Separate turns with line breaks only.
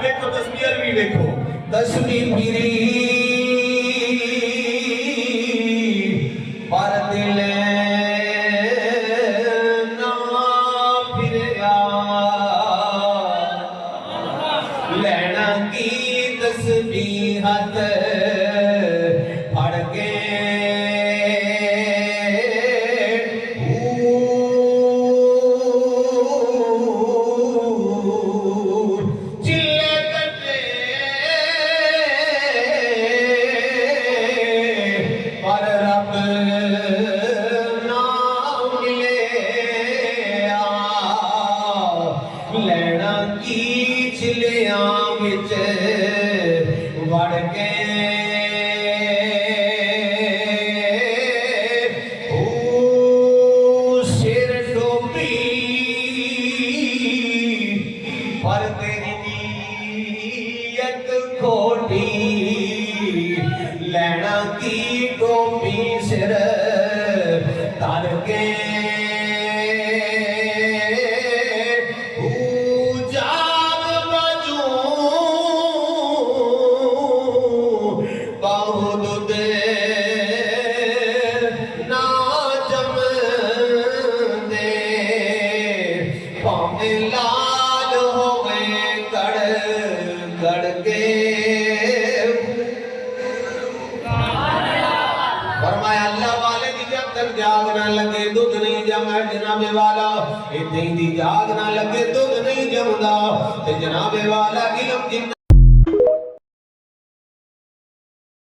देखो तस्वीर भी देखो तस्वीर मेरी पर दिल ना फिरया लेना की तस्वीर हाथ फड़ के लेना की चिलियां विच वड़ के सिर टोपी पर तेरी नीयत खोटी लेना की टोपी सिर तर के लाल हो गए कड़ कड़ के फरमाया अल्लाह वाले दी जब तक जाग ना लगे दूध नहीं जमा जनाबे वाला इतनी दी जाग ना लगे दूध नहीं जमदा ते जनाबे वाला इल्म